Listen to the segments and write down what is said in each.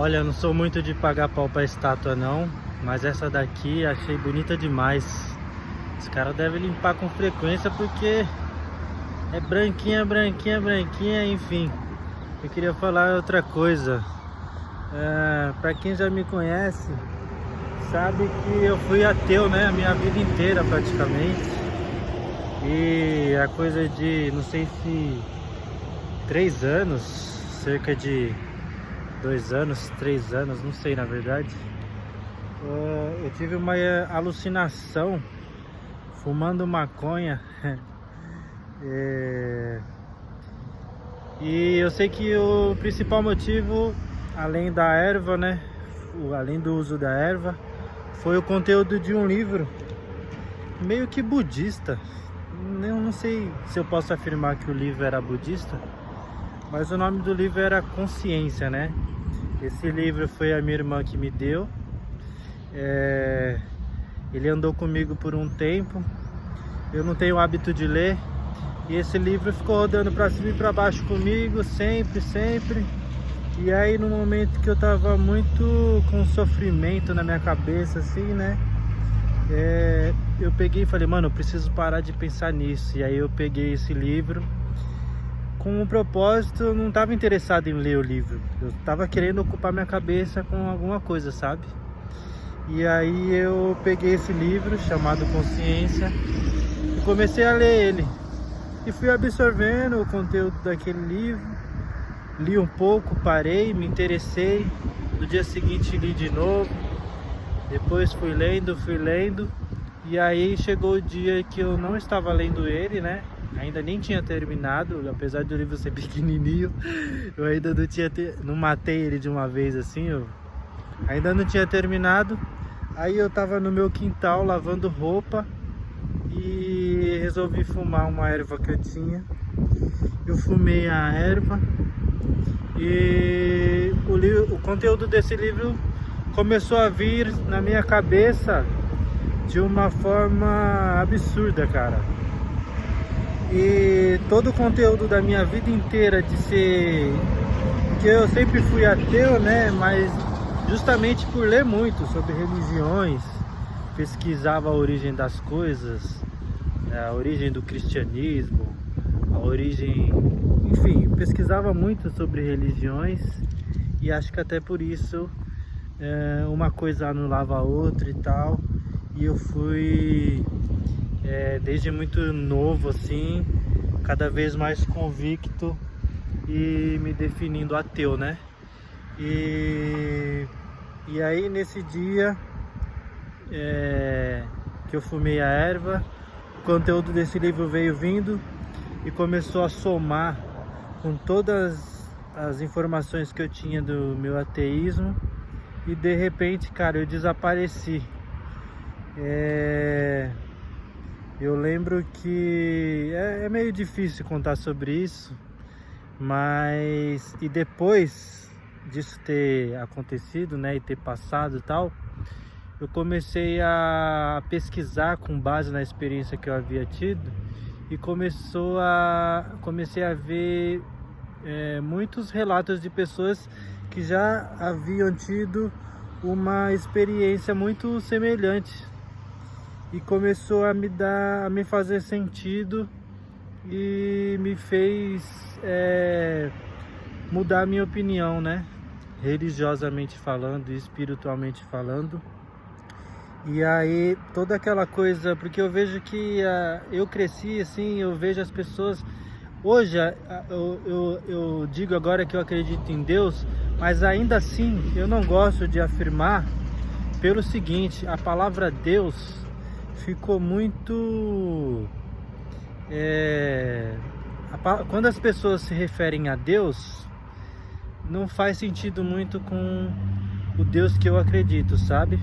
Olha, eu não sou muito de pagar pau pra estátua não, mas essa daqui achei bonita demais. Os caras devem limpar com frequência porque é branquinha, branquinha, branquinha, enfim. Eu queria falar outra coisa. Pra quem já me conhece, sabe que eu fui ateu, né, a minha vida inteira praticamente. E a coisa de, não sei se 3 anos, cerca de 2 anos, 3 anos, não sei na verdade. Eu tive uma alucinação fumando maconha. E eu sei que o principal motivo, além da erva, né, além do uso da erva, foi o conteúdo de um livro meio que budista. Eu não sei se eu posso afirmar que o livro era budista, mas o nome do livro era Consciência, né? Esse livro foi a minha irmã que me deu. Ele andou comigo por um tempo. Eu não tenho o hábito de ler, e esse livro ficou rodando para cima e para baixo comigo, sempre. E aí, no momento que eu tava muito com sofrimento na minha cabeça, assim, né, eu peguei e falei, mano, eu preciso parar de pensar nisso. E aí eu peguei esse livro com um propósito. Eu não tava interessado em ler o livro, eu tava querendo ocupar minha cabeça com alguma coisa, sabe? E aí eu peguei esse livro chamado Consciência e comecei a ler ele. E fui absorvendo o conteúdo daquele livro. Li um pouco, parei, me interessei. No dia seguinte li de novo. Depois fui lendo. E aí chegou o dia que eu não estava lendo ele, né? Ainda nem tinha terminado, apesar do livro ser pequenininho. Eu ainda não matei ele de uma vez assim, eu ainda não tinha terminado. Aí eu tava no meu quintal lavando roupa e resolvi fumar uma erva que eu tinha. Eu fumei a erva e o conteúdo desse livro começou a vir na minha cabeça de uma forma absurda, cara. E todo o conteúdo da minha vida inteira de ser... que eu sempre fui ateu, né, mas justamente por ler muito sobre religiões, pesquisava a origem das coisas, a origem do cristianismo, a origem, enfim, pesquisava muito sobre religiões, e acho que até por isso uma coisa anulava a outra e tal, e eu fui desde muito novo assim, cada vez mais convicto e me definindo ateu, né? E aí nesse dia que eu fumei a erva, o conteúdo desse livro veio vindo e começou a somar com todas as informações que eu tinha do meu ateísmo, e de repente, cara, eu desapareci. Eu lembro que é meio difícil contar sobre isso, mas e depois disso ter acontecido, né, e ter passado e tal, eu comecei a pesquisar com base na experiência que eu havia tido, e comecei a ver muitos relatos de pessoas que já haviam tido uma experiência muito semelhante, e começou a me fazer sentido e me fez mudar a minha opinião, né, religiosamente falando e espiritualmente falando. E aí toda aquela coisa, porque eu vejo que eu cresci assim, eu vejo as pessoas hoje, eu digo agora que eu acredito em Deus, mas ainda assim eu não gosto de afirmar, pelo seguinte: a palavra Deus ficou muito quando as pessoas se referem a Deus, não faz sentido muito com o Deus que eu acredito, sabe?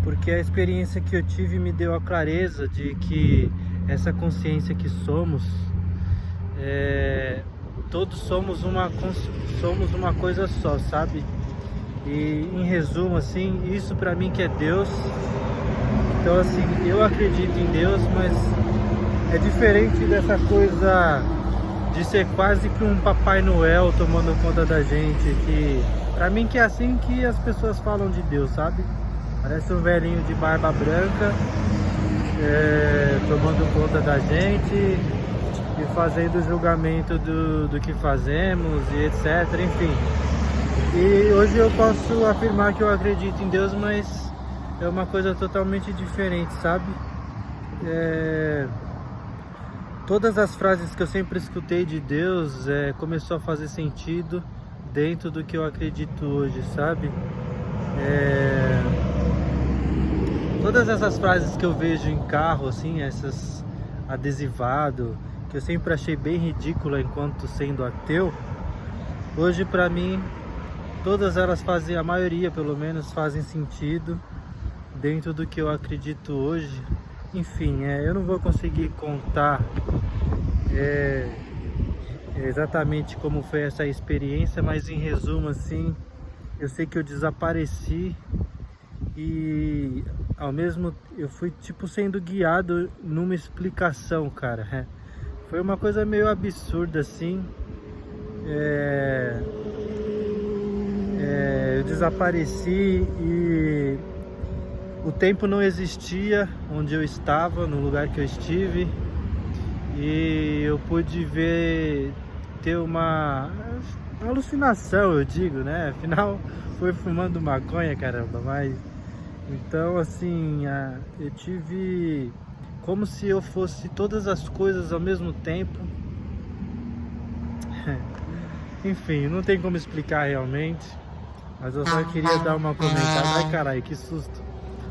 Porque a experiência que eu tive me deu a clareza de que essa consciência que somos, todos somos uma coisa só, sabe? E em resumo, assim, isso pra mim que é Deus. Então assim, eu acredito em Deus, mas é diferente dessa coisa de ser quase que um Papai Noel tomando conta da gente, que pra mim que é assim que as pessoas falam de Deus, sabe? Parece um velhinho de barba branca tomando conta da gente e fazendo julgamento do que fazemos e etc, enfim. E hoje eu posso afirmar que eu acredito em Deus, mas é uma coisa totalmente diferente, sabe? Todas as frases que eu sempre escutei de Deus começou a fazer sentido dentro do que eu acredito hoje, sabe? Todas essas frases que eu vejo em carro, assim, essas adesivado, que eu sempre achei bem ridícula enquanto sendo ateu, hoje pra mim todas elas fazem, a maioria pelo menos, fazem sentido dentro do que eu acredito hoje. Enfim, eu não vou conseguir contar exatamente como foi essa experiência, mas em resumo, assim, eu sei que eu desapareci e ao mesmo eu fui tipo sendo guiado numa explicação, cara. Foi uma coisa meio absurda, assim. Eu desapareci e o tempo não existia onde eu estava, no lugar que eu estive, e eu pude ter uma alucinação, eu digo, né? Afinal, foi fumando maconha, caramba, mas... Então, assim, eu tive como se eu fosse todas as coisas ao mesmo tempo. Enfim, não tem como explicar realmente, mas eu só queria dar uma comentada. Ai, caralho, que susto!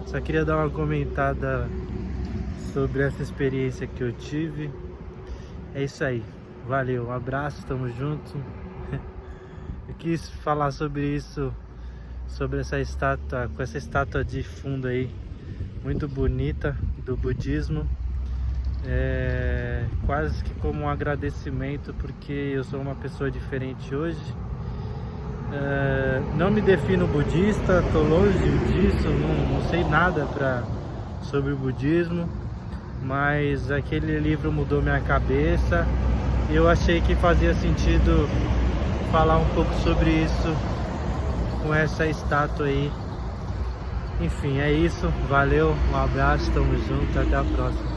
Só queria dar uma comentada sobre essa experiência que eu tive. É isso aí. Valeu, um abraço, tamo junto. Eu quis falar sobre isso, sobre essa estátua, com essa estátua de fundo aí, muito bonita, do budismo. Quase que como um agradecimento, porque eu sou uma pessoa diferente hoje. Não me defino budista, tô longe disso, não sei nada sobre o budismo, mas aquele livro mudou minha cabeça e eu achei que fazia sentido falar um pouco sobre isso com essa estátua aí. Enfim, é isso, valeu, um abraço, tamo junto, até a próxima.